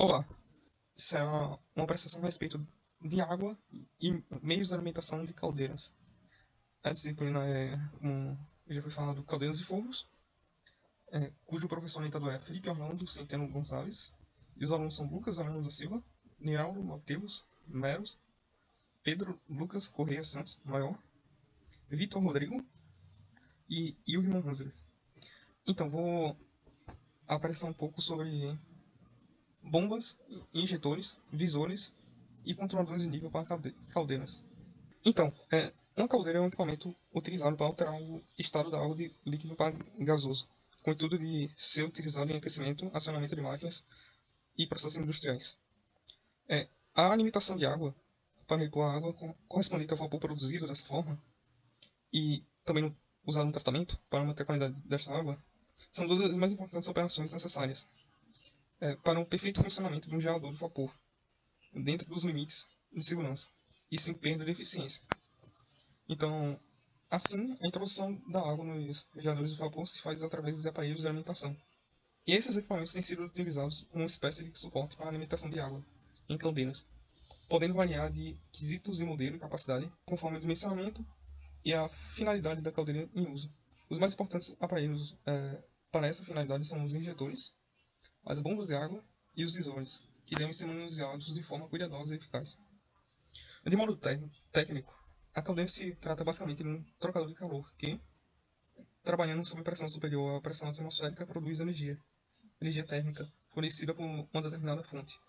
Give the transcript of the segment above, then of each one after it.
Olá, isso é uma prestação a respeito de água e meios de alimentação de caldeiras. A disciplina é, como já foi falado, Caldeiras e Fogos, cujo professor orientador é Felipe Orlando Centeno Gonçalves, e os alunos são Lucas Arano da Silva, Nealdo Mateus Meros, Pedro Lucas Correia Santos Maior, Vitor Rodrigo e Ilman Hanser. Então, vou apresentar um pouco sobre bombas, injetores, visores e controladores de nível para caldeiras. Então, uma caldeira é um equipamento utilizado para alterar o estado da água de líquido para gasoso, com o intuito de ser utilizado em aquecimento, acionamento de máquinas e processos industriais. É, a alimentação de água, para repor a água correspondente ao vapor produzido dessa forma, e também usar no tratamento para manter a qualidade desta água, são duas das mais importantes operações necessárias para um perfeito funcionamento de um gerador de vapor, dentro dos limites de segurança, e sem perda de eficiência. Então, assim, a introdução da água nos geradores de vapor se faz através de aparelhos de alimentação. E esses equipamentos têm sido utilizados como uma espécie de suporte para a alimentação de água em caldeiras, podendo variar de quesitos de modelo e capacidade, conforme o dimensionamento e a finalidade da caldeira em uso. Os mais importantes aparelhos para essa finalidade são os injetores, as bombas de água e os visores, que devem ser manuseados de forma cuidadosa e eficaz. De modo técnico, a caldeira se trata basicamente de um trocador de calor que, trabalhando sob pressão superior à pressão atmosférica, produz energia térmica, fornecida por uma determinada fonte.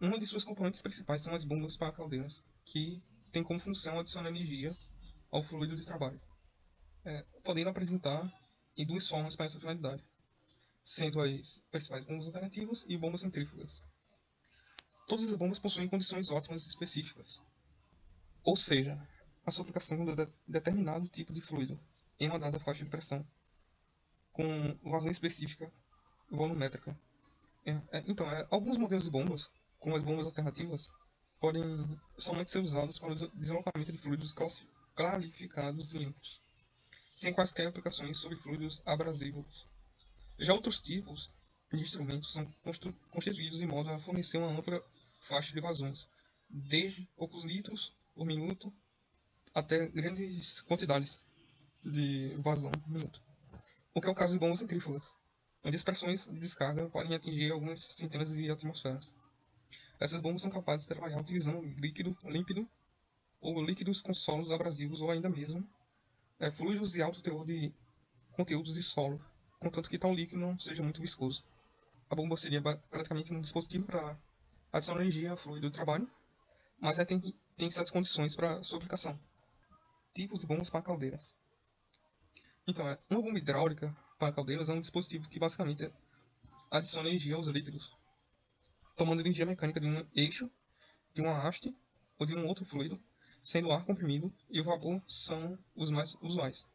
Uma de suas componentes principais são as bombas para caldeiras, que tem como função adicionar energia ao fluido de trabalho, podendo apresentar em duas formas para essa finalidade, sendo as principais bombas alternativas e bombas centrífugas. Todas as bombas possuem condições ótimas específicas, ou seja, a sua aplicação de determinado tipo de fluido em uma dada faixa de pressão, com vazão específica volumétrica. Então, alguns modelos de bombas, como as bombas alternativas, podem somente ser usados para o deslocamento de fluidos clarificados e limpos, sem quaisquer aplicações sobre fluidos abrasivos. Já outros tipos de instrumentos são constituídos de modo a fornecer uma ampla faixa de vazões, desde poucos litros por minuto até grandes quantidades de vazão por minuto. O que é o caso de bombas centrífugas, onde as pressões de descarga podem atingir algumas centenas de atmosferas. Essas bombas são capazes de trabalhar utilizando líquido límpido ou líquidos com solos abrasivos ou ainda mesmo fluidos de alto teor de conteúdos de solo, contanto que tal líquido não seja muito viscoso. A bomba seria praticamente um dispositivo para adicionar energia ao fluido do trabalho, mas tem certas condições para sua aplicação. Tipos de bombas para caldeiras. Então, uma bomba hidráulica para caldeiras é um dispositivo que basicamente adiciona energia aos líquidos, tomando energia mecânica de um eixo, de uma haste ou de um outro fluido, sendo o ar comprimido e o vapor são os mais usuais.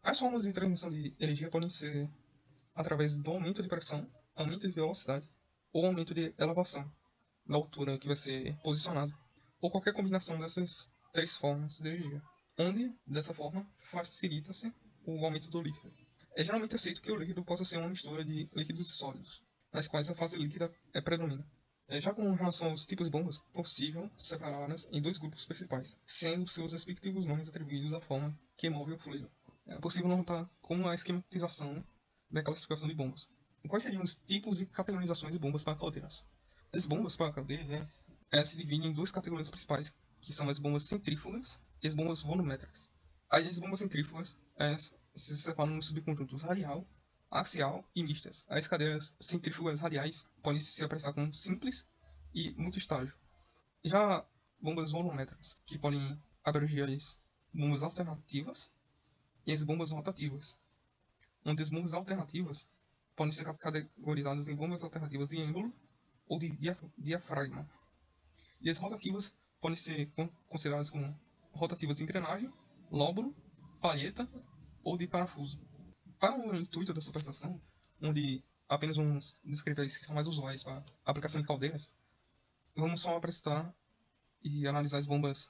As formas de transmissão de energia podem ser através do aumento de pressão, aumento de velocidade ou aumento de elevação da altura que vai ser posicionado, ou qualquer combinação dessas três formas de energia, onde, dessa forma, facilita-se o aumento do líquido. É geralmente aceito que o líquido possa ser uma mistura de líquidos e sólidos, nas quais a fase líquida predomina. Já com relação aos tipos de bombas, é possível separá-las em dois grupos principais, sendo seus respectivos nomes atribuídos à forma que move o fluido. É possível notar como a esquematização da classificação de bombas. E quais seriam os tipos e categorizações de bombas para caldeiras? As bombas para caldeiras se dividem em duas categorias principais, que são as bombas centrífugas e as bombas volumétricas. As bombas centrífugas se separam nos subconjuntos radial, axial e mistas. As cadeiras centrífugas radiais podem se apressar como simples e multi-estágio. Já bombas volumétricas, que podem abranger as bombas alternativas e as bombas rotativas, onde as bombas alternativas podem ser categorizadas em bombas alternativas de êmbolo ou de diafragma. E as rotativas podem ser consideradas como rotativas de engrenagem, lóbulo, palheta ou de parafuso. Para o intuito dessa prestação, onde apenas vamos descrever as que são mais usuais para a aplicação de caldeiras, vamos só apresentar e analisar as bombas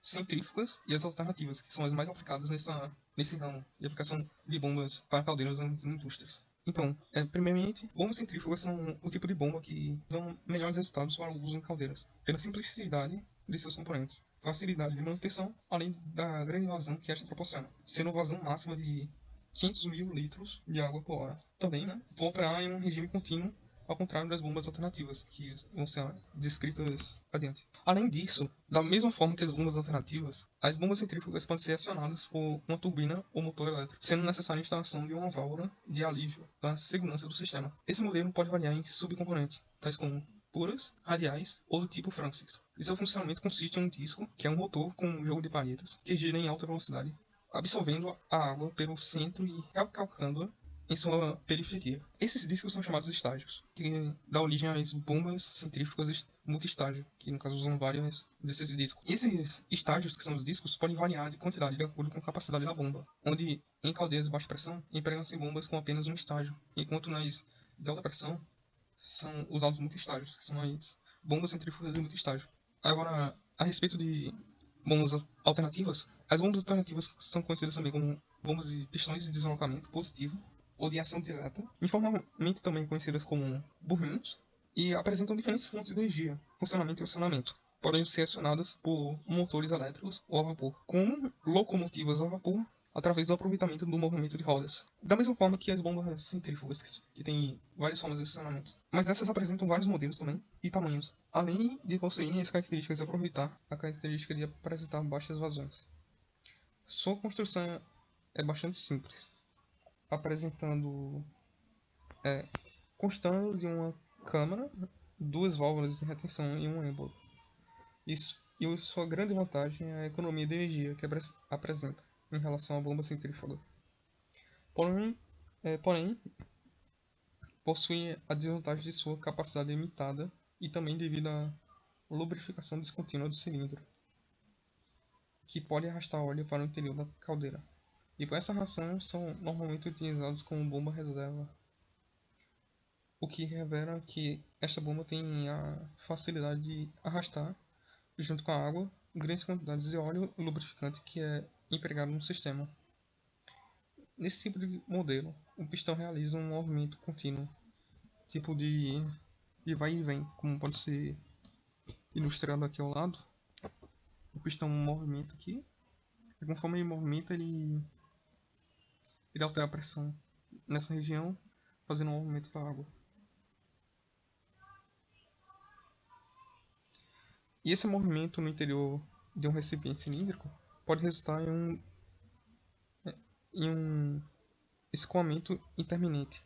centrífugas e as alternativas, que são as mais aplicadas nesse ramo de aplicação de bombas para caldeiras nas indústrias. Então, primeiramente, bombas centrífugas são o tipo de bomba que dão melhores resultados para o uso em caldeiras, pela simplicidade de seus componentes, facilidade de manutenção, além da grande vazão que esta proporciona, sendo vazão máxima de 500 mil litros de água por hora. Também, né, vão operar em um regime contínuo, ao contrário das bombas alternativas, que vão ser descritas adiante. Além disso, da mesma forma que as bombas alternativas, as bombas centrífugas podem ser acionadas por uma turbina ou motor elétrico, sendo necessária a instalação de uma válvula de alívio para a segurança do sistema. Esse modelo pode variar em subcomponentes, tais como puras, radiais ou do tipo Francis. E seu funcionamento consiste em um disco, que é um rotor com um jogo de palhetas, que gira em alta velocidade, absorvendo a água pelo centro e recalcando-a em sua periferia. Esses discos são chamados estágios, que dá origem às bombas centrífugas multi-estágio, que no caso usam vários desses discos. Esses estágios, que são os discos, podem variar de quantidade de acordo com a capacidade da bomba, onde em caldeiras de baixa pressão empregam-se bombas com apenas um estágio, enquanto nas de alta pressão são usados multi-estágios, que são as bombas centrífugas de multi-estágio. Agora, a respeito de bombas alternativas, as bombas alternativas são conhecidas também como bombas de pistões de deslocamento positivo ou de ação direta, informalmente também conhecidas como burrinhos, e apresentam diferentes fontes de energia, funcionamento e acionamento. Podem ser acionadas por motores elétricos ou a vapor, como locomotivas a vapor, através do aproveitamento do movimento de rodas. Da mesma forma que as bombas centrífugas, que têm várias formas de acionamento. Mas essas apresentam vários modelos também e tamanhos, além de possuírem as características de aproveitar a característica de apresentar baixas vazões. Sua construção é bastante simples, apresentando constando de uma câmara, duas válvulas de retenção e um êmbolo. Isso, e sua grande vantagem é a economia de energia que apresenta em relação à bomba centrífuga. Porém, possui a desvantagem de sua capacidade limitada e também devido à lubrificação descontínua do cilindro, que pode arrastar óleo para o interior da caldeira. E por essa razão são normalmente utilizados como bomba reserva, o que revela que esta bomba tem a facilidade de arrastar, junto com a água, grandes quantidades de óleo lubrificante que é empregado no sistema. Nesse tipo de modelo, o pistão realiza um movimento contínuo, tipo de vai e vem, como pode ser ilustrado aqui ao lado. O pistão movimenta aqui, e conforme ele movimenta, ele altera a pressão nessa região, fazendo um movimento da água. E esse movimento no interior de um recipiente cilíndrico pode resultar em um escoamento intermitente,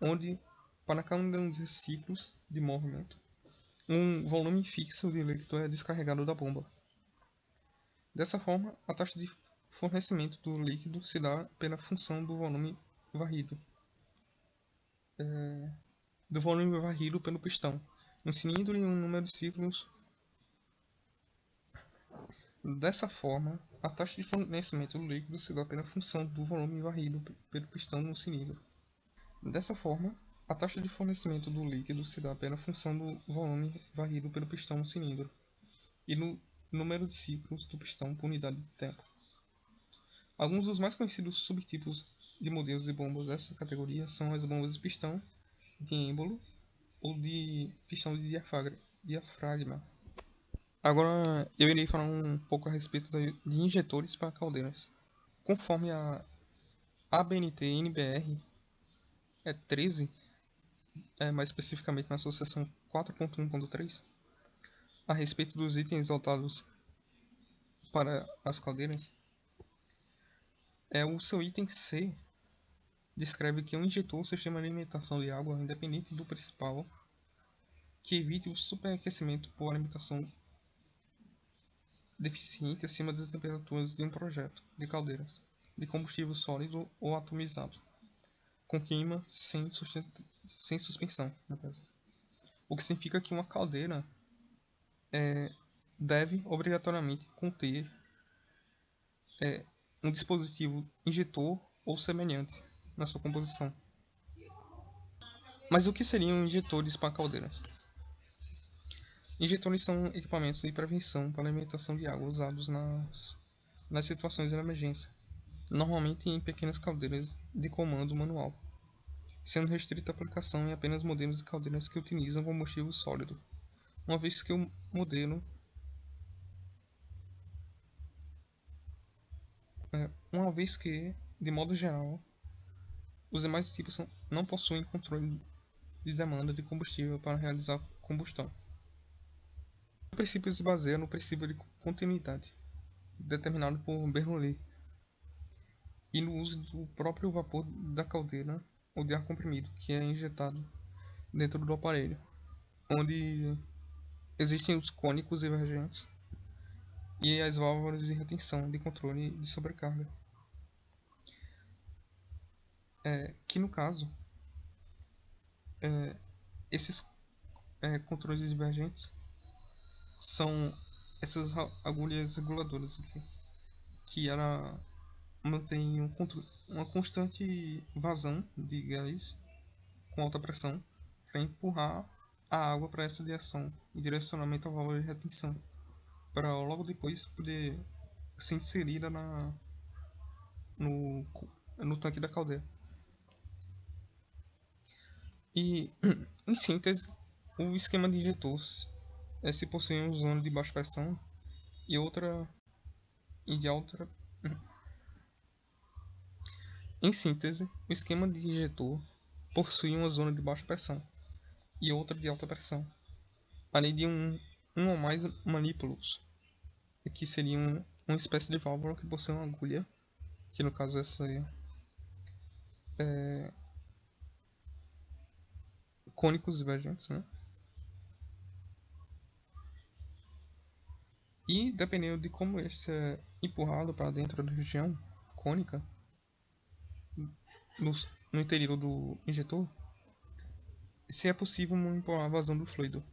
onde, para cada um desses ciclos de movimento, um volume fixo de líquido é descarregado da bomba. Dessa forma, a taxa de fornecimento do líquido se dá pela função do volume varrido pelo pistão, um cilindro e um número de ciclos. Dessa forma, a taxa de fornecimento do líquido se dá pela função do volume varrido pelo pistão no cilindro. Dessa forma, a taxa de fornecimento do líquido se dá pela função do volume varrido pelo pistão no cilindro e no número de ciclos do pistão por unidade de tempo. Alguns dos mais conhecidos subtipos de modelos de bombas dessa categoria são as bombas de pistão de êmbolo ou de pistão de diafragma. Agora eu irei falar um pouco a respeito de injetores para caldeiras. Conforme a ABNT NBR 13, mais especificamente na sua seção 4.1.3, a respeito dos itens voltados para as caldeiras, o seu item C descreve que um injetor é um sistema de alimentação de água independente do principal que evite o superaquecimento por alimentação deficiente acima das temperaturas de um projeto de caldeiras de combustível sólido ou atomizado, com queima sem suspensão, no caso. O que significa que uma caldeira deve obrigatoriamente conter um dispositivo injetor ou semelhante na sua composição. Mas o que seriam injetores para caldeiras? Injetores são equipamentos de prevenção para a alimentação de água usados nas situações de emergência, normalmente em pequenas caldeiras de comando manual. sendo restrita a aplicação em apenas modelos de caldeiras que utilizam combustível sólido, uma vez que o modelo uma vez que, de modo geral, os demais tipos não possuem controle de demanda de combustível para realizar combustão. O princípio se baseia no princípio de continuidade, determinado por Bernoulli, e no uso do próprio vapor da caldeira ou de ar comprimido, que é injetado dentro do aparelho, onde existem os cônicos divergentes e as válvulas de retenção de controle de sobrecarga, que no caso, esses controles divergentes são essas agulhas reguladoras aqui, que ela mantém uma constante vazão de gás com alta pressão para empurrar a água para essa direção e direcionamento à válvula de retenção, para logo depois poder ser inserida no, no tanque da caldeira. E, em síntese, o esquema de injetor se possui uma zona de baixa pressão e outra e de alta. Em síntese, o esquema de injetor possui uma zona de baixa pressão e outra de alta pressão, além de um ou mais manípulos, que seriam uma espécie de válvula que possui uma agulha, que no caso essa aí é cônicos divergentes, né? E dependendo de como este é empurrado para dentro da região cônica, no, no interior do injetor, se é possível manipular a vazão do fluido.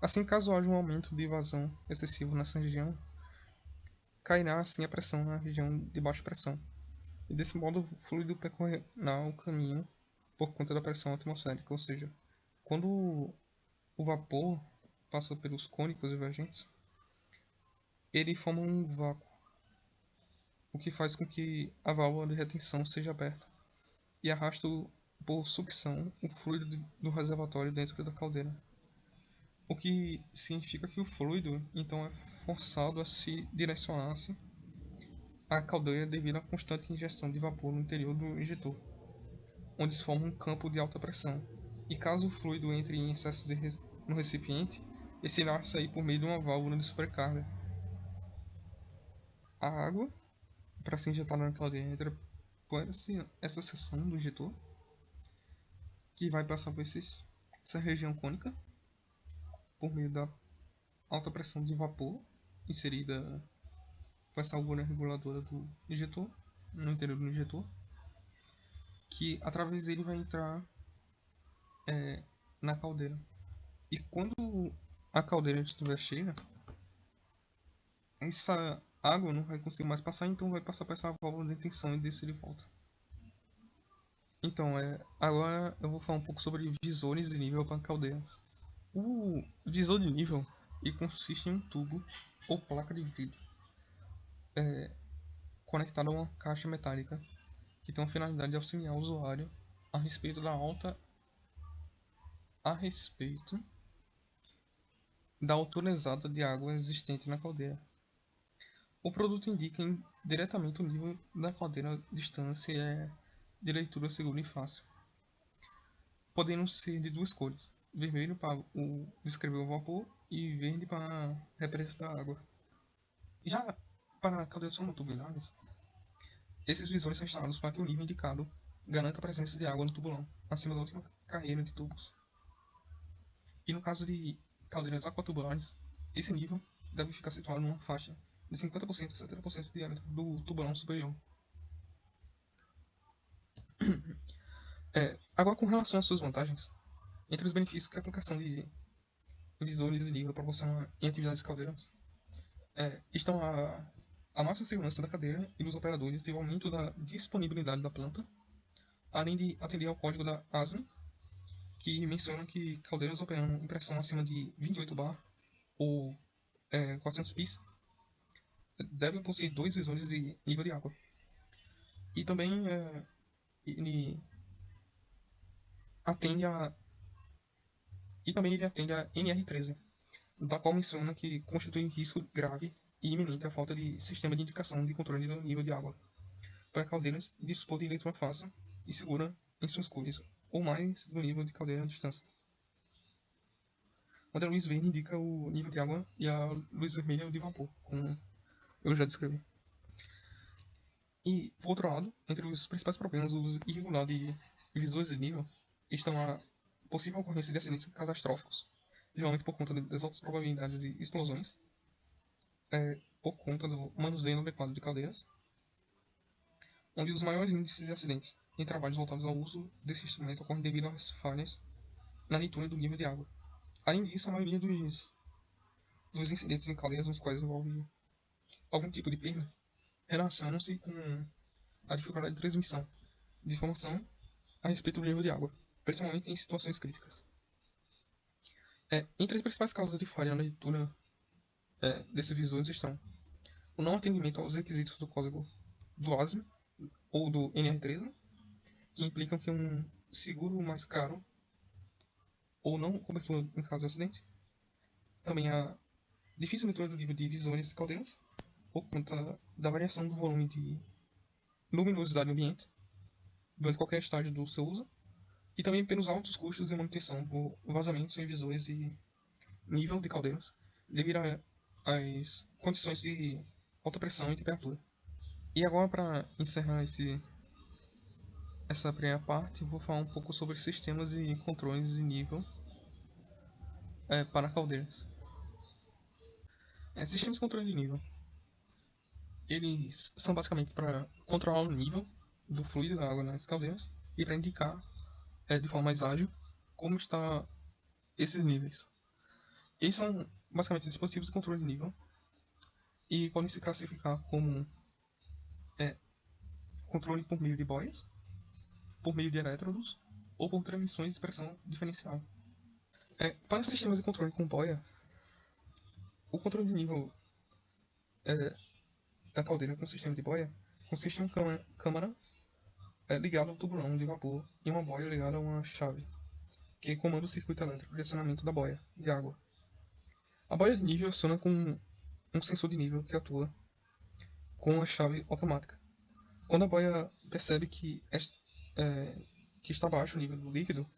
Assim, caso haja um aumento de vazão excessivo nessa região, cairá assim a pressão na região de baixa pressão. E desse modo o fluido percorrerá o caminho por conta da pressão atmosférica, ou seja, quando o vapor passa pelos cônicos divergentes, ele forma um vácuo, o que faz com que a válvula de retenção seja aberta e arrasta por sucção o fluido do reservatório dentro da caldeira, o que significa que o fluido então é forçado a se direcionar-se à caldeira devido à constante injeção de vapor no interior do injetor, onde se forma um campo de alta pressão, e caso o fluido entre em excesso no recipiente, esse irá sair por meio de uma válvula de sobrecarga. A água, para ser injetada na caldeira, entra por essa seção do injetor, que vai passar por essa região cônica, por meio da alta pressão de vapor inserida com essa agulha reguladora do injetor, no interior do injetor, que através dele vai entrar na caldeira. E quando a caldeira estiver cheia, essa água não vai conseguir mais passar, então vai passar por essa válvula de tensão e descer de volta. Então, agora eu vou falar um pouco sobre visores de nível para caldeiras. O visor de nível consiste em um tubo ou placa de vidro conectado a uma caixa metálica que tem a finalidade de auxiliar o usuário a respeito da altura exata de água existente na caldeira. O produto indica diretamente o nível da caldeira, distância de leitura segura e fácil, podendo ser de duas cores: vermelho para descrever o vapor e verde para representar a água. Já para caldeiras monotubulares, esses visores são instalados para que o nível indicado garanta a presença de água no tubulão, acima da última carreira de tubos. E no caso de caldeiras aquatubulares, esse nível deve ficar situado numa faixa de 50% a 70% do diâmetro do tubulão superior. Agora, com relação às suas vantagens, entre os benefícios que a aplicação de visores de nível proporciona em atividades caldeiras, estão a máxima segurança da cadeira e dos operadores e o aumento da disponibilidade da planta, além de atender ao código da ASME, que menciona que caldeiras operando em pressão acima de 28 bar ou 400 pis devem possuir 2 visores de nível de água. E também ele atende a e também ele atende a NR13, da qual menciona que constitui risco grave e iminente a falta de sistema de indicação de controle do nível de água para caldeiras de dispor de leitura fácil e segura em suas cores, ou mais do nível de caldeira à distância, onde a luz verde indica o nível de água e a luz vermelha o de vapor, como eu já descrevi. E, por outro lado, entre os principais problemas do uso irregular de visores de nível estão a possível ocorrência de acidentes catastróficos, geralmente por conta das altas probabilidades de explosões, por conta do manuseio inadequado de caldeiras, onde os maiores índices de acidentes em trabalhos voltados ao uso desse instrumento ocorrem devido às falhas na leitura do nível de água. Além disso, a maioria dos incidentes em caldeiras nos quais envolve algum tipo de perda relacionam-se com a dificuldade de transmissão de informação a respeito do nível de água, principalmente em situações críticas. Entre as principais causas de falha na leitura desses visores estão o não atendimento aos requisitos do código do ASME ou do NR13, que implicam que um seguro mais caro ou não cobertura em caso de acidente. Também a difícil leitura do nível de visores e caldeiras, por conta da variação do volume de luminosidade ambiente durante qualquer estágio do seu uso, e também pelos altos custos de manutenção por vazamentos em visores e nível de caldeiras, devido às condições de alta pressão e temperatura. E agora, para encerrar essa primeira parte, vou falar um pouco sobre sistemas e controles de nível para caldeiras. Sistemas de controle de nível. Eles são basicamente para controlar o nível do fluido da água nas caldeiras e para indicar de forma mais ágil como está esses níveis. Eles são basicamente dispositivos de controle de nível e podem se classificar como controle por meio de boias, por meio de elétrodos ou por transmissões de pressão diferencial. Para sistemas de controle com boia, o controle de nível da caldeira com sistema de boia consiste em uma câmara ligada ao tubulão de vapor e uma boia ligada a uma chave, que comanda o circuito elétrico de acionamento da boia de água. A boia de nível aciona com um sensor de nível que atua com a chave automática. Quando a boia percebe que está baixo o nível do líquido,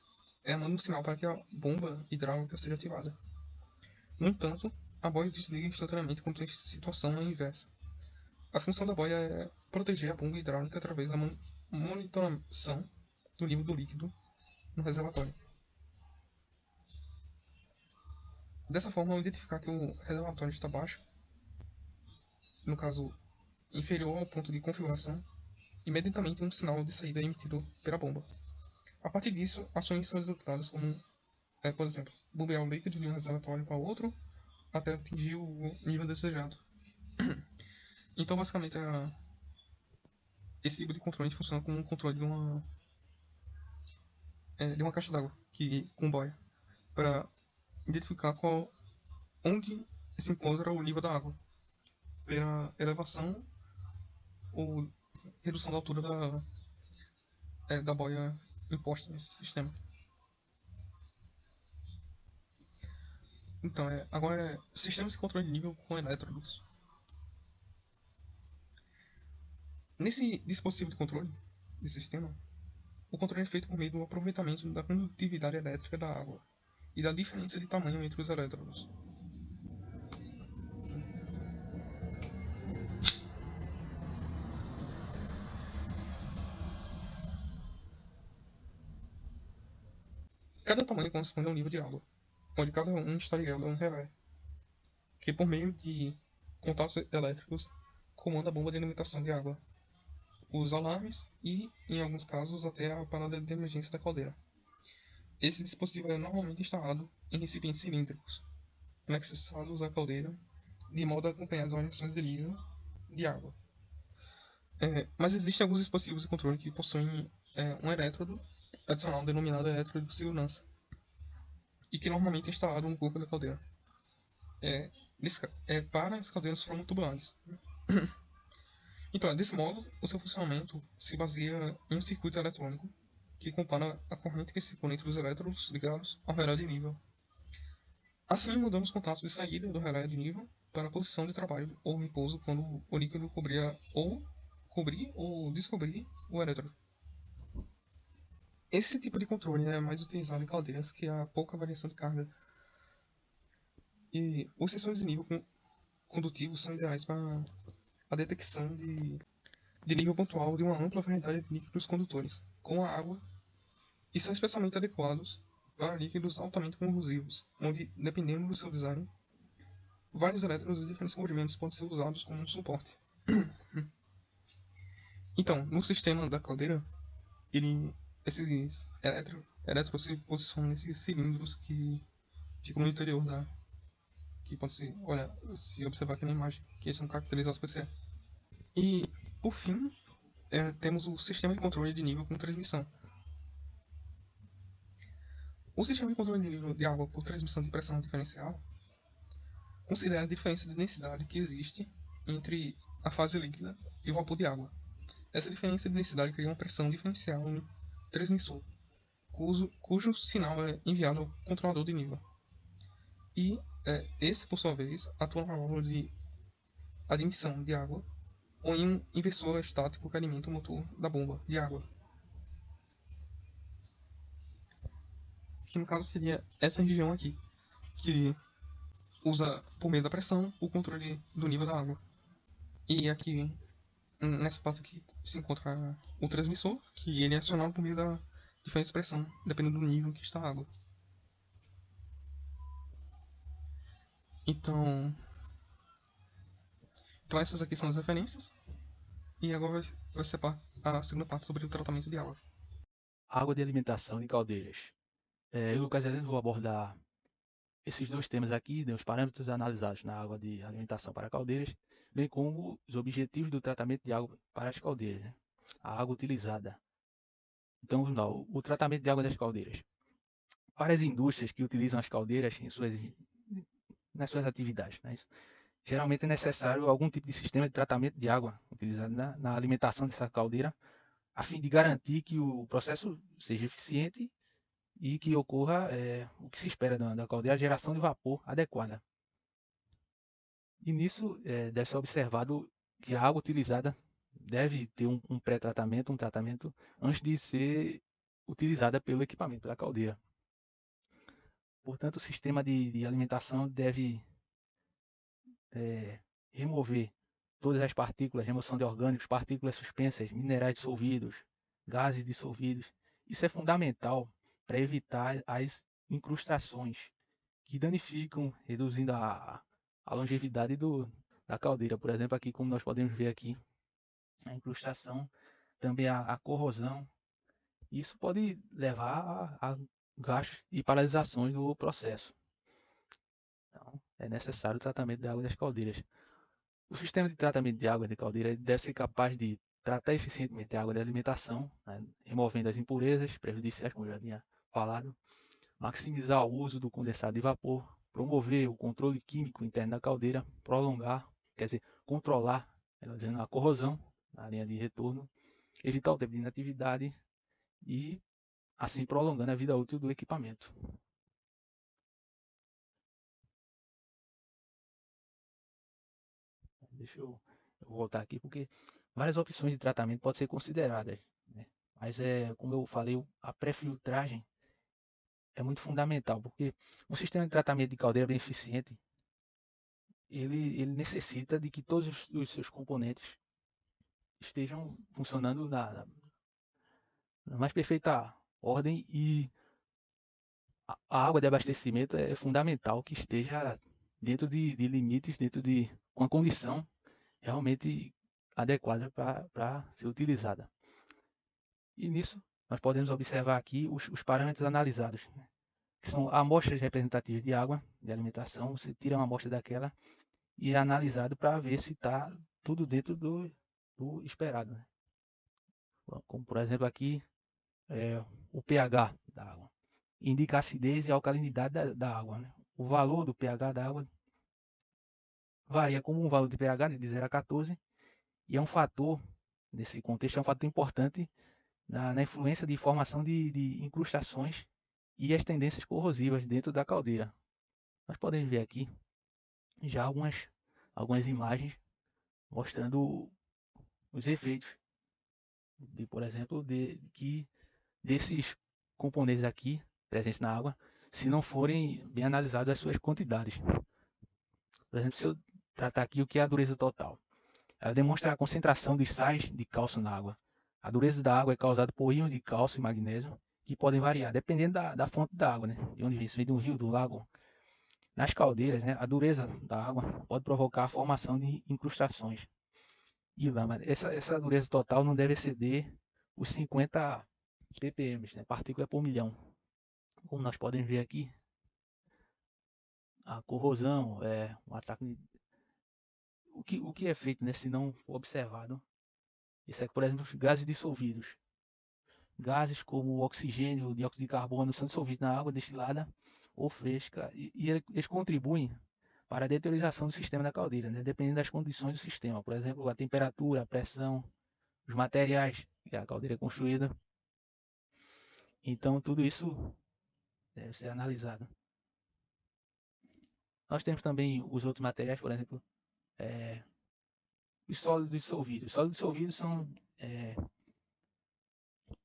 manda um sinal para que a bomba hidráulica seja ativada. No entanto, a boia desliga instantaneamente quando a situação é inversa. A função da boia é proteger a bomba hidráulica através da monitoração do nível do líquido no reservatório. Dessa forma, ao identificar que o reservatório está baixo, no caso inferior ao ponto de configuração, imediatamente um sinal de saída é emitido pela bomba. A partir disso, ações são executadas como, por exemplo, bombear o líquido de um reservatório para outro até atingir o nível desejado. Então, basicamente, esse tipo de controle funciona como um controle de uma caixa d'água com boia, para identificar onde se encontra o nível da água, pela elevação ou redução da altura da boia imposta nesse sistema. Então, agora sistemas de controle de nível com elétrodos. Nesse dispositivo de controle de sistema, o controle é feito por meio do aproveitamento da condutividade elétrica da água e da diferença de tamanho entre os elétrodos. Cada tamanho corresponde a um nível de água, onde cada um está ligado a um relé, que por meio de contatos elétricos comanda a bomba de alimentação de água, os alarmes e, em alguns casos, até a parada de emergência da caldeira. Esse dispositivo é normalmente instalado em recipientes cilíndricos, anexados à caldeira, de modo a acompanhar as variações de nível de água. Mas existem alguns dispositivos de controle que possuem um elétrodo adicional denominado elétrodo de segurança, e que normalmente é instalado no corpo da caldeira, para as caldeiras tubulares. Então, desse modo, o seu funcionamento se baseia em um circuito eletrônico que compara a corrente que circula entre os elétrodos ligados ao relé de nível. Assim, mudamos contatos de saída do relé de nível para a posição de trabalho ou repouso quando o líquido cobrir ou descobrir o elétrodo. Esse tipo de controle é mais utilizado em caldeiras que há pouca variação de carga. E os sensores de nível condutivo são ideais para a detecção de nível pontual de uma ampla variedade de líquidos condutores, como a água, e são especialmente adequados para líquidos altamente corrosivos, onde, dependendo do seu design, vários elétrodos de diferentes comprimentos podem ser usados como um suporte. Então, no sistema da caldeira, esses elétrons se posicionam nesses cilindros que ficam no interior da... que pode se observar aqui na imagem, que são caracterizados por ser. E, por fim, temos o sistema de controle de nível com transmissão. O sistema de controle de nível de água por transmissão de pressão diferencial considera a diferença de densidade que existe entre a fase líquida e o vapor de água. Essa diferença de densidade cria uma pressão diferencial no transmissor, cujo sinal é enviado ao controlador de nível. E esse, por sua vez, atua na válvula de admissão de água ou em um inversor estático que alimenta o motor da bomba de água, que no caso seria essa região aqui, que usa, por meio da pressão, o controle do nível da água. E aqui, nessa parte aqui, se encontra o transmissor, que ele é acionado por meio da diferença de pressão, dependendo do nível que está a água. Então essas aqui são as referências. E agora vai ser a segunda parte sobre o tratamento de água. Água de alimentação de caldeiras. Eu, Lucas Heleno, vou abordar esses dois temas aqui, os parâmetros analisados na água de alimentação para caldeiras, bem como os objetivos do tratamento de água para as caldeiras, né? A água utilizada. Então, vamos lá, o tratamento de água das caldeiras. Para as indústrias que utilizam as caldeiras nas suas atividades, né? Geralmente é necessário algum tipo de sistema de tratamento de água utilizado na alimentação dessa caldeira, a fim de garantir que o processo seja eficiente e que ocorra o que se espera da caldeira, a geração de vapor adequada. E nisso deve ser observado que a água utilizada deve ter um pré-tratamento, um tratamento antes de ser utilizada pelo equipamento da caldeira. Portanto, o sistema de alimentação deve remover todas as partículas, remoção de orgânicos, partículas suspensas, minerais dissolvidos, gases dissolvidos. Isso é fundamental para evitar as incrustações que danificam, reduzindo a longevidade da caldeira. Por exemplo, aqui como nós podemos ver aqui, a incrustação, também a corrosão. Isso pode levar a gastos e paralisações do processo. Então, é necessário o tratamento da água das caldeiras. O sistema de tratamento de água de caldeira deve ser capaz de tratar eficientemente a água de alimentação, né, removendo as impurezas prejudiciais, como eu já tinha falado, maximizar o uso do condensado de vapor, promover o controle químico interno da caldeira, controlar, melhor dizendo, a corrosão na linha de retorno, evitar o tempo de inatividade e, assim, prolongando a vida útil do equipamento. Deixa eu voltar aqui, porque várias opções de tratamento podem ser consideradas, né? Mas, como eu falei, a pré-filtragem é muito fundamental, porque um sistema de tratamento de caldeira bem eficiente, ele necessita de que todos os seus componentes estejam funcionando na mais perfeita ordem e a água de abastecimento é fundamental que esteja dentro de limites, dentro de uma condição realmente adequada para ser utilizada. E nisso nós podemos observar aqui os parâmetros analisados, né? Que são amostras representativas de água, de alimentação. Você tira uma amostra daquela e é analisado para ver se está tudo dentro do esperado, né? Como por exemplo aqui o pH da água. Indica a acidez e a alcalinidade da água, né? O valor do pH da água varia como um valor de pH de 0 a 14 e é um fator, nesse contexto, é um fator importante na influência de formação de incrustações e as tendências corrosivas dentro da caldeira. Nós podemos ver aqui já algumas imagens mostrando os efeitos, por exemplo, desses componentes aqui presentes na água, se não forem bem analisadas as suas quantidades. Por exemplo, se eu tratar aqui o que é a dureza total, ela demonstra a concentração de sais de cálcio na água. A dureza da água é causada por íons de cálcio e magnésio, que podem variar, dependendo da fonte da água, né? De onde vem, se vem de um rio, do lago. Nas caldeiras, né, a dureza da água pode provocar a formação de incrustações e lama. Essa dureza total não deve exceder os 50 ppm, né, partícula por milhão. Como nós podemos ver aqui, a corrosão, um ataque. O que é feito, né, se não for observado? Isso é, por exemplo, os gases dissolvidos. Gases como o oxigênio, o dióxido de carbono são dissolvidos na água destilada ou fresca e eles contribuem para a deteriorização do sistema da caldeira, né, dependendo das condições do sistema. Por exemplo, a temperatura, a pressão, os materiais que a caldeira é construída. Então, tudo isso deve ser analisado. Nós temos também os outros materiais, por exemplo, os sólidos dissolvidos. Os sólidos dissolvidos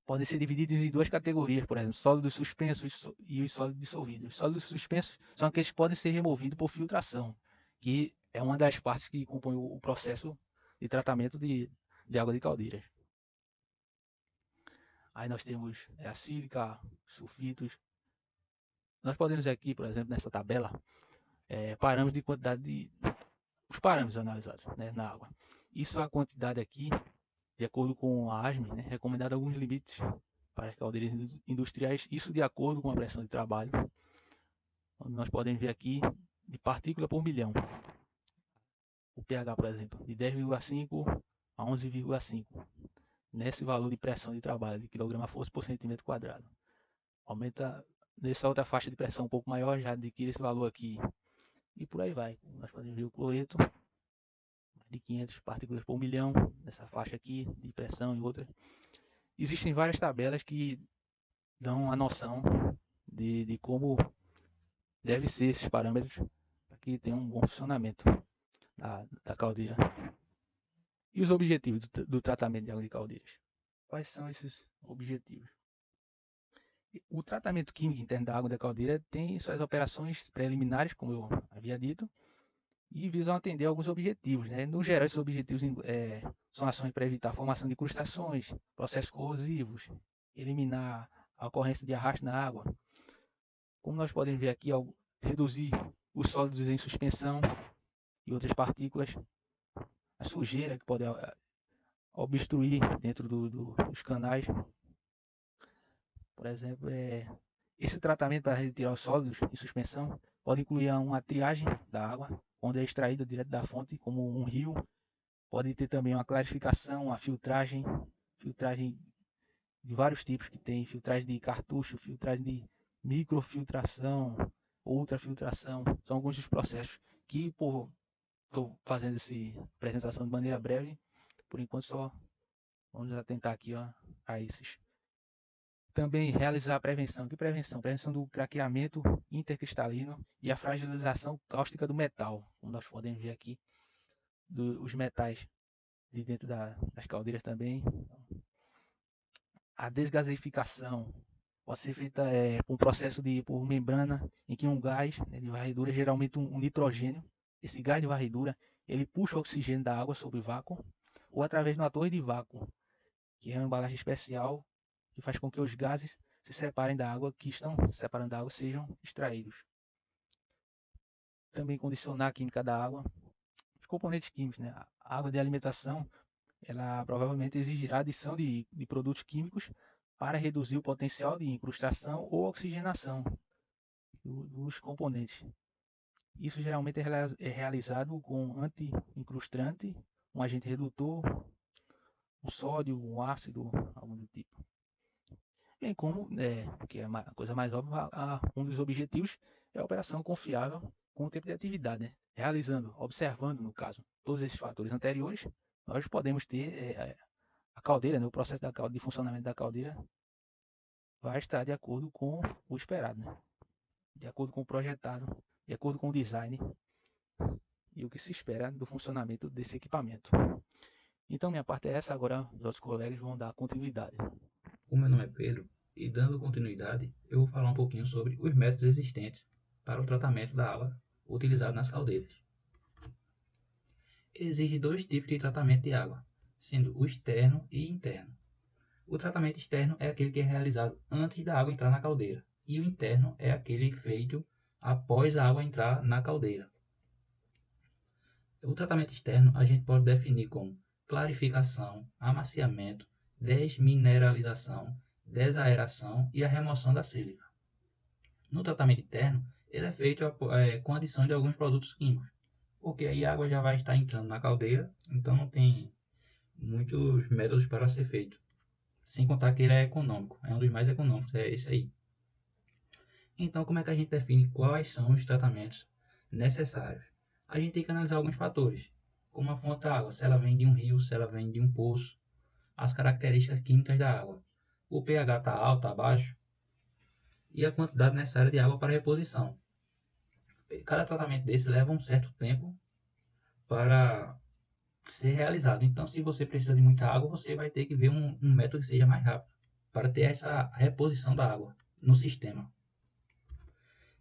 podem ser divididos em duas categorias, por exemplo, sólidos suspensos e os sólidos dissolvidos. Os sólidos suspensos são aqueles que podem ser removidos por filtração, que é uma das partes que compõe o processo de tratamento de água de caldeiras. Aí nós temos a sílica, sulfitos. Nós podemos aqui, por exemplo, nessa tabela, parâmetros de quantidade os parâmetros analisados, né, na água. Isso é a quantidade aqui, de acordo com a ASME, né, recomendado alguns limites para as caldeiras industriais, isso de acordo com a pressão de trabalho. Nós podemos ver aqui de partícula por milhão. O pH, por exemplo, de 10,5 a 11,5. Nesse valor de pressão de trabalho de quilograma-força por centímetro quadrado. Aumenta nessa outra faixa de pressão um pouco maior, já adquire esse valor aqui. E por aí vai. Nós podemos ver o cloreto, mais de 500 partículas por milhão, nessa faixa aqui de pressão e outra. Existem várias tabelas que dão a noção de como deve ser esses parâmetros para que tenha um bom funcionamento da caldeira. E os objetivos do tratamento de água de caldeiras? Quais são esses objetivos? O tratamento químico interno da água da caldeira tem suas operações preliminares, como eu havia dito, e visam atender alguns objetivos, né? No geral, esses objetivos são ações para evitar a formação de incrustações, processos corrosivos, eliminar a ocorrência de arrasto na água. Como nós podemos ver aqui, reduzir os sólidos em suspensão e outras partículas, a sujeira que pode obstruir dentro dos canais. Por exemplo, esse tratamento para retirar os sólidos em suspensão pode incluir uma triagem da água, onde é extraída direto da fonte, como um rio. Pode ter também uma clarificação, uma filtragem de vários tipos que tem, filtragem de cartucho, filtragem de microfiltração, ultrafiltração. São alguns dos processos que estou fazendo essa apresentação de maneira breve. Por enquanto só vamos atentar aqui a esses. Também realizar a prevenção. Que prevenção? Prevenção do craqueamento intercristalino e a fragilização cáustica do metal, como nós podemos ver aqui, os metais de dentro das caldeiras também. A desgasificação pode ser feita por um processo por membrana, em que um gás, né, de varredura, geralmente um nitrogênio, esse gás de varredura, ele puxa o oxigênio da água sobre vácuo, ou através de uma torre de vácuo, que é uma embalagem especial que faz com que os gases se separem da água, que estão se separando da água, sejam extraídos. Também condicionar a química da água. Os componentes químicos, né? A água de alimentação, ela provavelmente exigirá a adição de produtos químicos para reduzir o potencial de incrustação ou oxigenação dos componentes. Isso geralmente é realizado com anti-incrustante, um agente redutor, um sódio, um ácido, algum do tipo. Bem como, que é a coisa mais óbvia, um dos objetivos é a operação confiável com o tempo de atividade, né? Realizando, observando, no caso, todos esses fatores anteriores, nós podemos ter a caldeira, né, o processo de funcionamento da caldeira vai estar de acordo com o esperado, né? De acordo com o projetado, de acordo com o design e o que se espera do funcionamento desse equipamento. Então, minha parte é essa, agora os outros colegas vão dar continuidade. O meu nome é Pedro e, dando continuidade, eu vou falar um pouquinho sobre os métodos existentes para o tratamento da água utilizado nas caldeiras. Existem dois tipos de tratamento de água, sendo o externo e interno. O tratamento externo é aquele que é realizado antes da água entrar na caldeira, e o interno é aquele feito após a água entrar na caldeira. O tratamento externo a gente pode definir como clarificação, amaciamento, desmineralização, desaeração e a remoção da sílica. No tratamento interno, ele é feito com a adição de alguns produtos químicos, porque aí a água já vai estar entrando na caldeira, então não tem muitos métodos para ser feito. Sem contar que ele é econômico, é um dos mais econômicos, é esse aí. Então, como é que a gente define quais são os tratamentos necessários? A gente tem que analisar alguns fatores, como a fonte da água, se ela vem de um rio, se ela vem de um poço, as características químicas da água, o pH está alto, está baixo, e a quantidade necessária de água para reposição. Cada tratamento desse leva um certo tempo para ser realizado. Então, se você precisa de muita água, você vai ter que ver um método que seja mais rápido para ter essa reposição da água no sistema.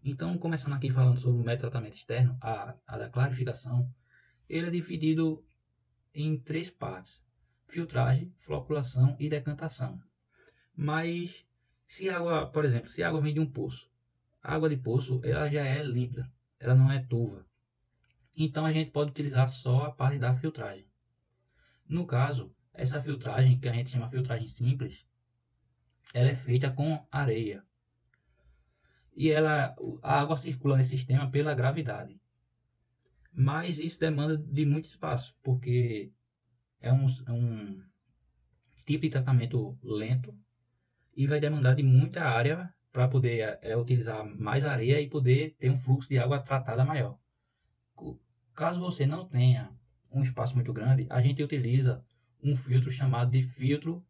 Então, começando aqui falando sobre o método de tratamento externo, a da clarificação, ele é dividido em três partes: filtragem, floculação e decantação. Mas, se a água, por exemplo, se a água vem de um poço, a água de poço ela já é límpida, ela não é turva. Então, a gente pode utilizar só a parte da filtragem. No caso, essa filtragem, que a gente chama filtragem simples, ela é feita com areia. E a água circula nesse sistema pela gravidade. Mas isso demanda de muito espaço, porque é um tipo de tratamento lento e vai demandar de muita área para poder utilizar mais areia e poder ter um fluxo de água tratada maior. Caso você não tenha um espaço muito grande, a gente utiliza um filtro chamado de filtro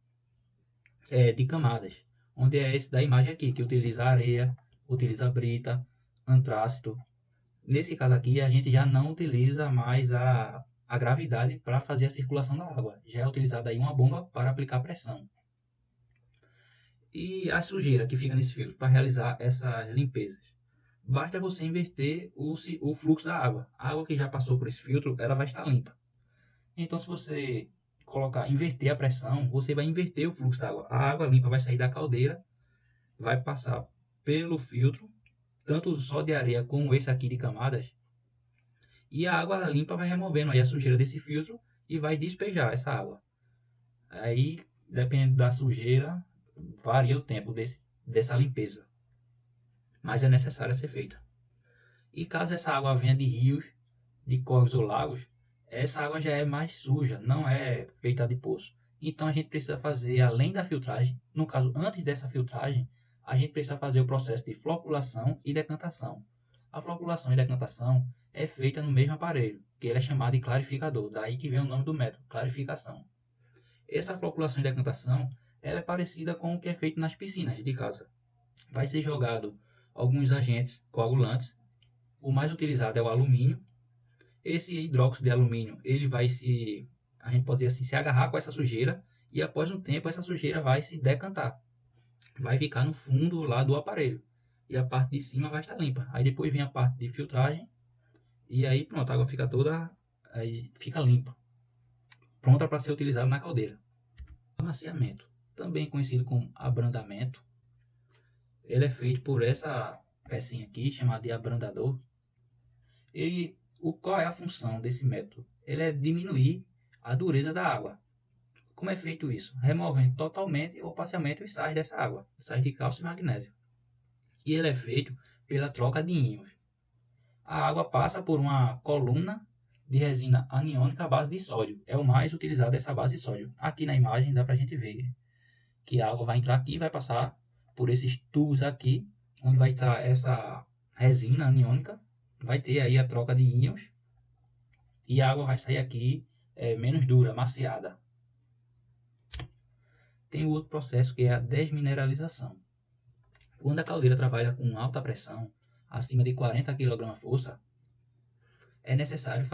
de camadas, onde é esse da imagem aqui, que utiliza areia, utiliza brita, antrácito. Nesse caso aqui, a gente já não utiliza mais a gravidade para fazer a circulação da água. Já é utilizada aí uma bomba para aplicar pressão. E a sujeira que fica nesse filtro para realizar essas limpezas. Basta você inverter o fluxo da água. A água que já passou por esse filtro, ela vai estar limpa. Então, se você inverter a pressão, você vai inverter o fluxo da água. A água limpa vai sair da caldeira, vai passar pelo filtro, tanto só de areia como esse aqui de camadas, e a água limpa vai removendo aí a sujeira desse filtro e vai despejar essa água. Aí, dependendo da sujeira, varia o tempo dessa limpeza, mas é necessária ser feita. E caso essa água venha de rios, de córregos ou lagos, essa água já é mais suja, não é feita de poço. Então a gente precisa fazer, além da filtragem, no caso antes dessa filtragem, a gente precisa fazer o processo de floculação e decantação. A floculação e decantação é feita no mesmo aparelho, que ele é chamado de clarificador, daí que vem o nome do método, clarificação. Essa floculação e decantação ela é parecida com o que é feito nas piscinas de casa. Vai ser jogado alguns agentes coagulantes, o mais utilizado é o alumínio. Esse hidróxido de alumínio, ele vai a gente pode dizer assim, se agarrar com essa sujeira e após um tempo essa sujeira vai se decantar. Vai ficar no fundo lá do aparelho e a parte de cima vai estar limpa. Aí depois vem a parte de filtragem e aí pronto, a água fica toda, aí fica limpa, pronta para ser utilizada na caldeira. Amaciamento, também conhecido como abrandamento, ele é feito por essa pecinha aqui chamada de abrandador. Qual é a função desse método? Ele é diminuir a dureza da água. Como é feito isso? Removendo totalmente ou parcialmente os sais dessa água, sais de cálcio e magnésio. E ele é feito pela troca de íons. A água passa por uma coluna de resina aniônica à base de sódio. É o mais utilizado essa base de sódio. Aqui na imagem dá para a gente ver que a água vai entrar aqui e vai passar por esses tubos aqui, onde vai estar essa resina aniônica. Vai ter aí a troca de íons e a água vai sair aqui menos dura, maciada. tem o outro processo que é a desmineralização. Quando a caldeira trabalha com alta pressão, acima de 40 kg-força, é necessário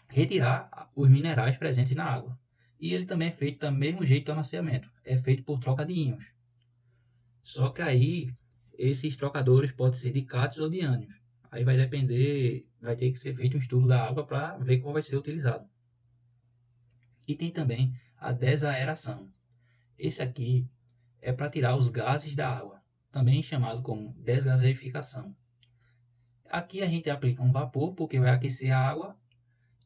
retirar os minerais presentes na água. E ele também é feito do mesmo jeito do amaciamento, é feito por troca de íons. Só que aí, esses trocadores podem ser de cátions ou de ânions. Aí vai depender, vai ter que ser feito um estudo da água para ver qual vai ser utilizado. E tem também a desaeração. Esse aqui é para tirar os gases da água, também chamado como desgaseificação. Aqui a gente aplica um vapor, porque vai aquecer a água,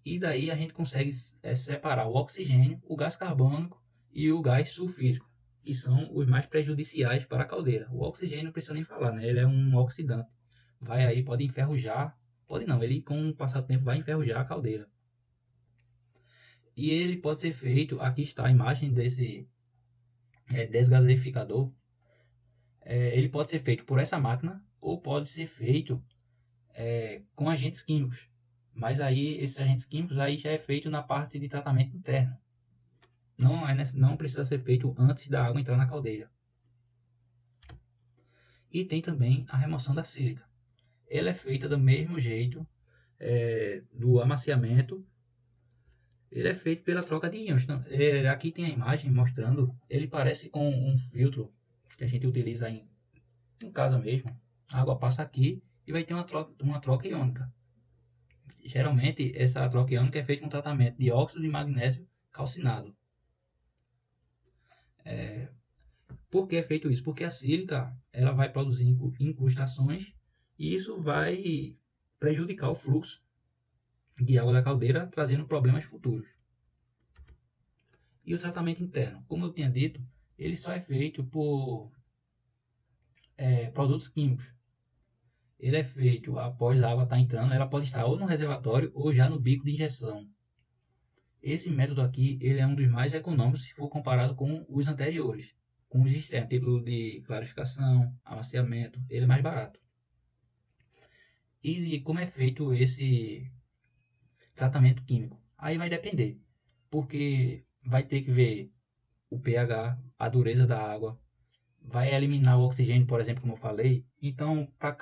e daí a gente consegue separar o oxigênio, o gás carbônico e o gás sulfídrico, que são os mais prejudiciais para a caldeira. O oxigênio não precisa nem falar, né? Ele é um oxidante. Vai aí, pode enferrujar, pode não, ele com o passar do tempo vai enferrujar a caldeira. E ele pode ser feito, aqui está a imagem desse desgaseificador. Ele pode ser feito por essa máquina ou pode ser feito com agentes químicos. Mas aí esses agentes químicos aí já é feito na parte de tratamento interno. Não precisa ser feito antes da água entrar na caldeira. E tem também a remoção da sílica. Ela é feita do mesmo jeito do amaciamento. Ele é feito pela troca de íons. Então, aqui tem a imagem mostrando. Ele parece com um filtro que a gente utiliza em casa mesmo. A água passa aqui e vai ter uma troca iônica. Geralmente, essa troca iônica é feita com tratamento de óxido de magnésio calcinado. Por que é feito isso? Porque a sílica ela vai produzir incrustações e isso vai prejudicar o fluxo de água da caldeira, trazendo problemas futuros. E o tratamento interno, como eu tinha dito, ele só é feito por produtos químicos. Ele é feito após a água estar entrando, ela pode estar ou no reservatório ou já no bico de injeção. Esse método aqui ele é um dos mais econômicos se for comparado com os anteriores. Com os externos, tipo de clarificação, amaciamento, ele é mais barato. E como é feito esse tratamento químico? Aí vai depender, porque vai ter que ver o pH, a dureza da água, vai eliminar o oxigênio, por exemplo, como eu falei. Então, para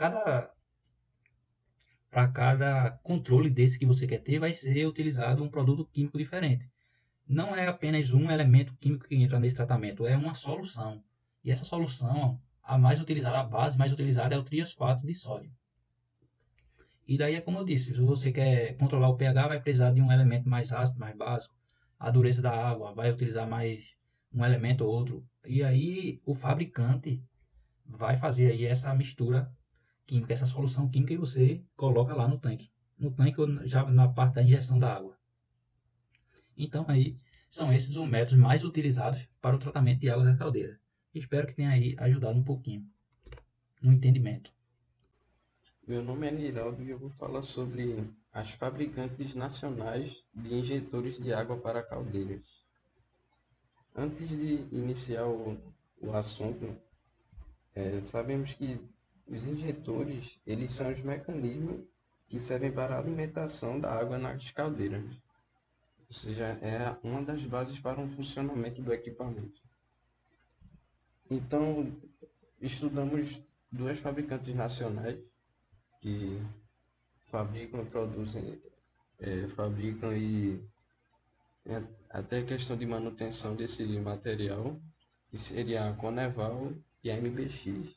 cada controle desse que você quer ter, vai ser utilizado um produto químico diferente. Não é apenas um elemento químico que entra nesse tratamento, é uma solução. E essa solução, a base mais utilizada é o triosfato de sódio. E daí é como eu disse, se você quer controlar o pH, vai precisar de um elemento mais ácido, mais básico. A dureza da água, vai utilizar mais um elemento ou outro. E aí o fabricante vai fazer aí essa mistura química, essa solução química, e você coloca lá no tanque. No tanque ou já na parte da injeção da água. Então aí são esses os métodos mais utilizados para o tratamento de água da caldeira. Espero que tenha aí ajudado um pouquinho no entendimento. Meu nome é Niraldo e eu vou falar sobre as fabricantes nacionais de injetores de água para caldeiras. Antes de iniciar o assunto, sabemos que os injetores eles são os mecanismos que servem para a alimentação da água nas caldeiras. Ou seja, é uma das bases para um funcionamento do equipamento. Então, estudamos duas fabricantes nacionais que fabricam e até a questão de manutenção desse material, que seria a Coneval e a MBX.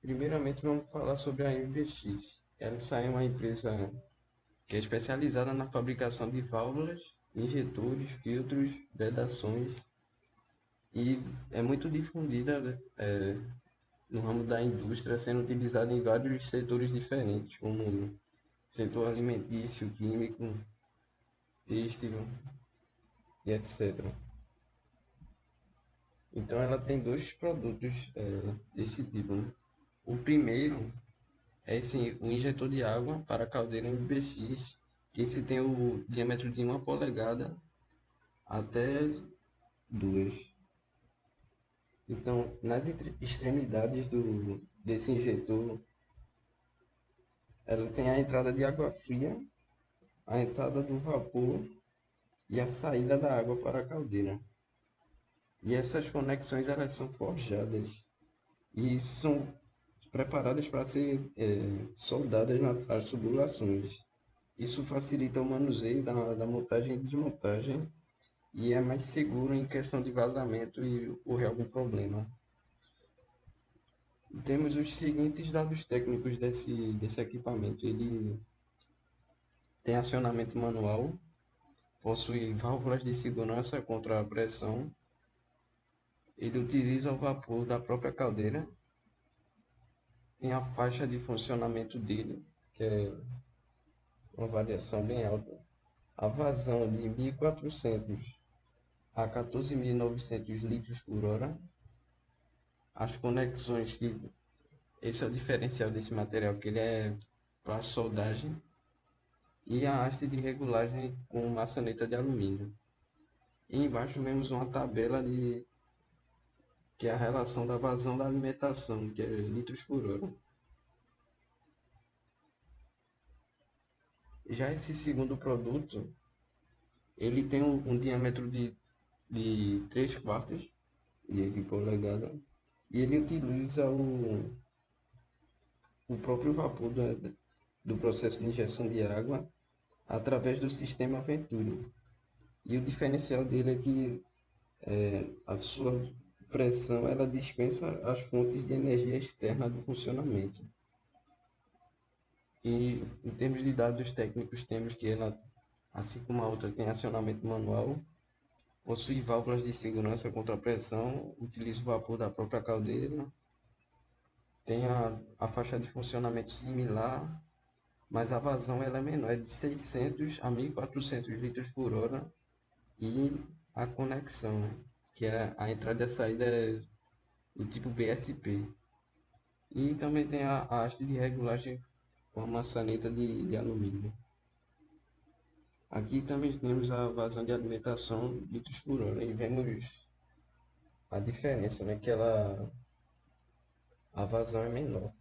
Primeiramente, vamos falar sobre a MBX. Essa é uma empresa que é especializada na fabricação de válvulas, injetores, filtros, vedações e é muito difundida no ramo da indústria, sendo utilizada em vários setores diferentes, como setor alimentício, químico, têxtil e etc. Então ela tem dois produtos desse tipo, né? O primeiro é o injetor de água para caldeira MBX, que esse tem o diâmetro de 1 polegada até 2. Então, nas extremidades desse injetor, ela tem a entrada de água fria, a entrada do vapor e a saída da água para a caldeira. E essas conexões elas são forjadas e são preparadas para ser soldadas nas tubulações. Isso facilita o manuseio da montagem e desmontagem e é mais seguro em questão de vazamento e ocorrer algum problema. Temos os seguintes dados técnicos desse equipamento. Ele tem acionamento manual, possui válvulas de segurança contra a pressão, ele utiliza o vapor da própria caldeira, tem a faixa de funcionamento dele, que é uma variação bem alta, a vazão de 1.400 a 14.900 litros por hora, as conexões que esse é o diferencial desse material, que ele é para soldagem, e a haste de regulagem com maçaneta de alumínio. E embaixo vemos uma tabela que é a relação da vazão da alimentação, que é litros por hora. Já esse segundo produto, ele tem um diâmetro de 3 quartos de polegada, e ele utiliza o próprio vapor do processo de injeção de água através do sistema Venturi. E o diferencial dele é que a sua pressão ela dispensa as fontes de energia externa do funcionamento. E em termos de dados técnicos, temos que ela, assim como a outra, tem acionamento manual, possui válvulas de segurança contra a pressão, utiliza o vapor da própria caldeira, tem a faixa de funcionamento similar, mas a vazão ela é menor, é de 600 a 1.400 litros por hora, e a conexão, né, que é a entrada e a saída é do tipo BSP. E também tem a haste de regulagem com a maçaneta de alumínio. Aqui também temos a vazão de alimentação litros por hora e vemos a diferença, né, que a vazão é menor.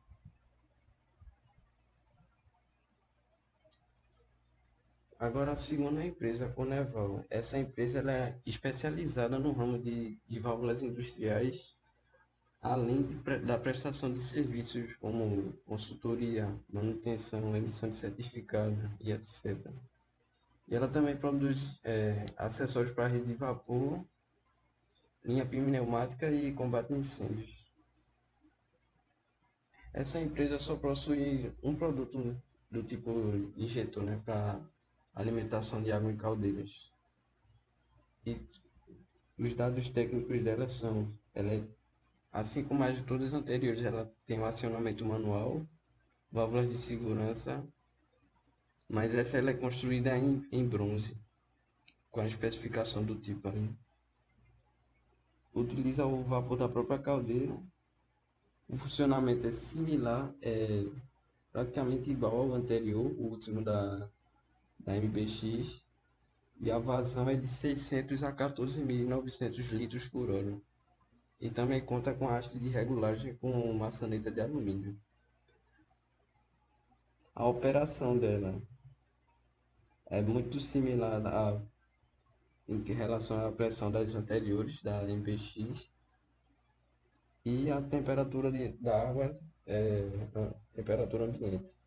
Agora a segunda empresa, a Coneval. Essa empresa ela é especializada no ramo de válvulas industriais, além da prestação de serviços como consultoria, manutenção, emissão de certificado e etc. E ela também produz acessórios para rede de vapor, linha pneumática e combate a incêndios. Essa empresa só possui um produto do tipo injetor, né, para alimentação de água em caldeiras. E os dados técnicos dela são, assim como as de todas as anteriores, ela tem um acionamento manual, válvulas de segurança, mas essa ela é construída em bronze, com a especificação do tipo aí. Utiliza o vapor da própria caldeira. O funcionamento é similar, é praticamente igual ao anterior, o último da MBX, e a vazão é de 600 a 14.900 litros por hora. E também conta com a haste de regulagem com maçaneta de alumínio. A operação dela é muito similar em relação à pressão das anteriores, da MBX, e a temperatura da água é a temperatura ambiente.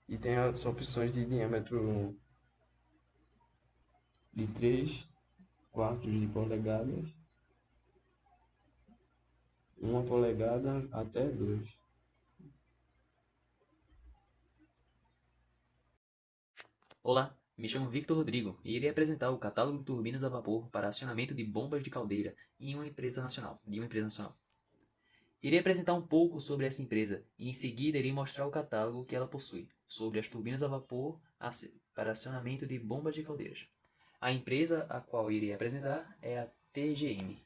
E tem as opções de diâmetro de 3 quartos de polegadas, 1 polegada até 2. Olá, me chamo Victor Rodrigo e irei apresentar o catálogo de turbinas a vapor para acionamento de bombas de caldeira em uma empresa nacional. Irei apresentar um pouco sobre essa empresa e em seguida irei mostrar o catálogo que ela possui sobre as turbinas a vapor para acionamento de bombas de caldeiras. A empresa a qual irei apresentar é a TGM.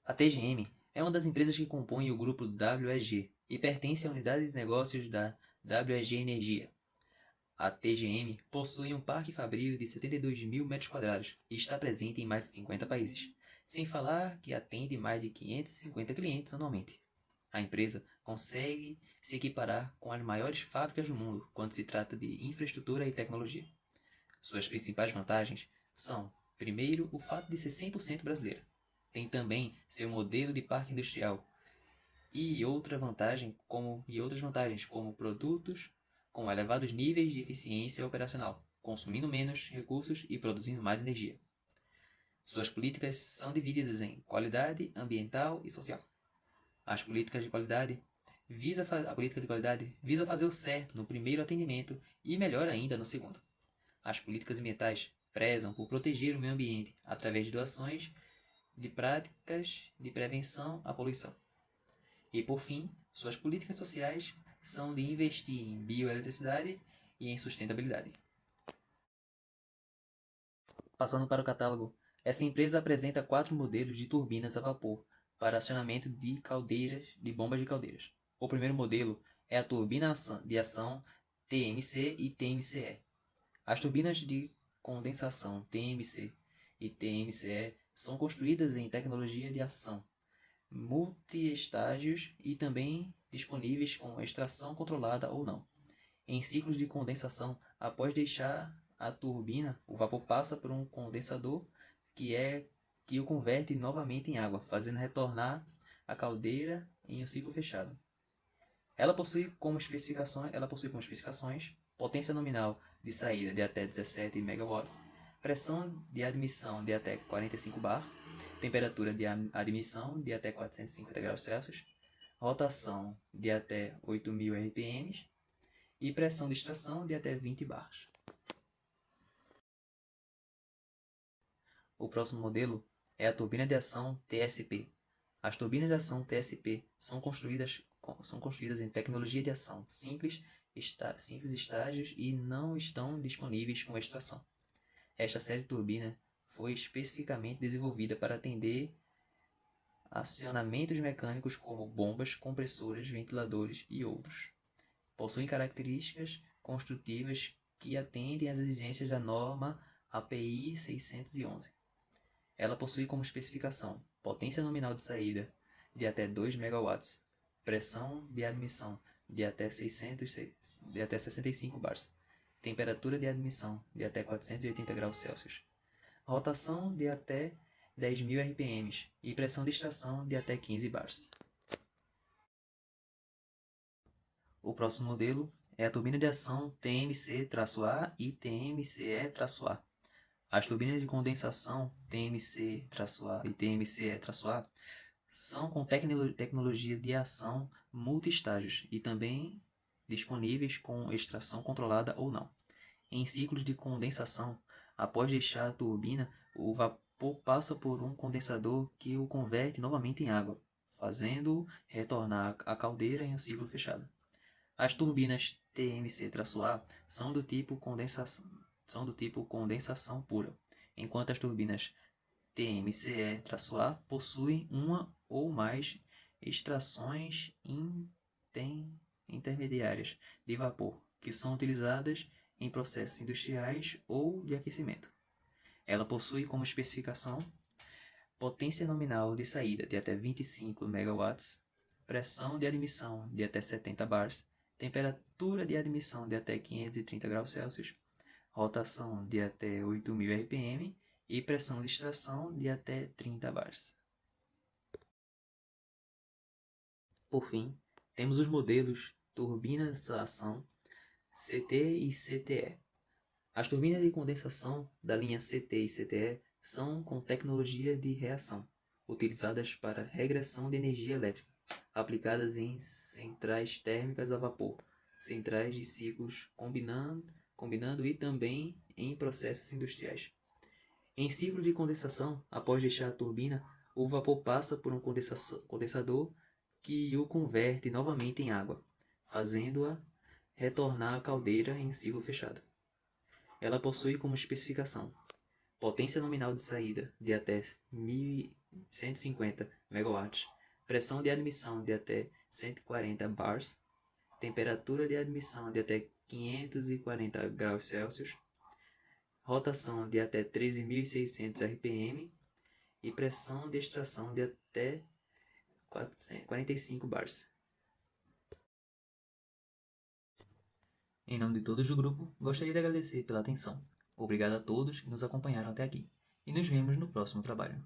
A TGM é uma das empresas que compõem o grupo WEG e pertence à unidade de negócios da WEG Energia. A TGM possui um parque fabril de 72.000 m² e está presente em mais de 50 países, sem falar que atende mais de 550 clientes anualmente. A empresa consegue se equiparar com as maiores fábricas do mundo quando se trata de infraestrutura e tecnologia. Suas principais vantagens são, primeiro, o fato de ser 100% brasileira. Tem também seu modelo de parque industrial e outras vantagens como produtos com elevados níveis de eficiência operacional, consumindo menos recursos e produzindo mais energia. Suas políticas são divididas em qualidade ambiental e social. A política de qualidade visa fazer o certo no primeiro atendimento e melhor ainda no segundo. As políticas ambientais prezam por proteger o meio ambiente através de doações de práticas de prevenção à poluição. E por fim, suas políticas sociais são de investir em bioeletricidade e em sustentabilidade. Passando para o catálogo, essa empresa apresenta 4 modelos de turbinas a vapor para acionamento de bombas de caldeiras. O primeiro modelo é a turbina de ação TMC e TMCE. As turbinas de condensação TMC e TMCE são construídas em tecnologia de ação multi-estágios e também disponíveis com extração controlada ou não. Em ciclos de condensação, após deixar a turbina, o vapor passa por um condensador que o converte novamente em água, fazendo retornar a caldeira em um ciclo fechado. Ela possui como especificações potência nominal de saída de até 17 MW, pressão de admissão de até 45 bar, temperatura de admissão de até 450 graus Celsius, rotação de até 8.000 RPM e pressão de extração de até 20 bars. O próximo modelo é a turbina de ação TSP. As turbinas de ação TSP são construídas em tecnologia de ação simples estágios e não estão disponíveis com extração. Esta série de turbina foi especificamente desenvolvida para atender acionamentos mecânicos como bombas, compressoras, ventiladores e outros. Possuem características construtivas que atendem às exigências da norma API 611. Ela possui como especificação potência nominal de saída de até 2 MW, pressão de admissão de até 65 bars, temperatura de admissão de até 480 graus Celsius, rotação de até 10.000 RPM e pressão de extração de até 15 bars. O próximo modelo é a turbina de ação TMC-A e TMCE-A. As turbinas de condensação TMC-A e TMCE-A são com tecnologia de ação multi-estágios e também disponíveis com extração controlada ou não. Em ciclos de condensação, após deixar a turbina, o vapor passa por um condensador que o converte novamente em água, fazendo-o retornar à caldeira em um ciclo fechado. As turbinas TMC-A são do tipo condensação pura, enquanto as turbinas TMCE-A possuem uma ou mais extrações intermediárias de vapor, que são utilizadas em processos industriais ou de aquecimento. Ela possui como especificação potência nominal de saída de até 25 MW, pressão de admissão de até 70 bars, temperatura de admissão de até 530 graus Celsius, rotação de até 8.000 RPM e pressão de extração de até 30 bars. Por fim, temos os modelos turbinas de ação CT e CTE. As turbinas de condensação da linha CT e CTE são com tecnologia de reação, utilizadas para regressão de energia elétrica, aplicadas em centrais térmicas a vapor, centrais de ciclos combinando e também em processos industriais. Em ciclo de condensação, após deixar a turbina, o vapor passa por um condensador que o converte novamente em água, fazendo-a retornar à caldeira em ciclo fechado. Ela possui como especificação potência nominal de saída de até 1.150 MW, pressão de admissão de até 140 bars, temperatura de admissão de até 540 graus Celsius, rotação de até 13.600 RPM e pressão de extração de até 45 bars. Em nome de todos do grupo, gostaria de agradecer pela atenção. Obrigado a todos que nos acompanharam até aqui. E nos vemos no próximo trabalho.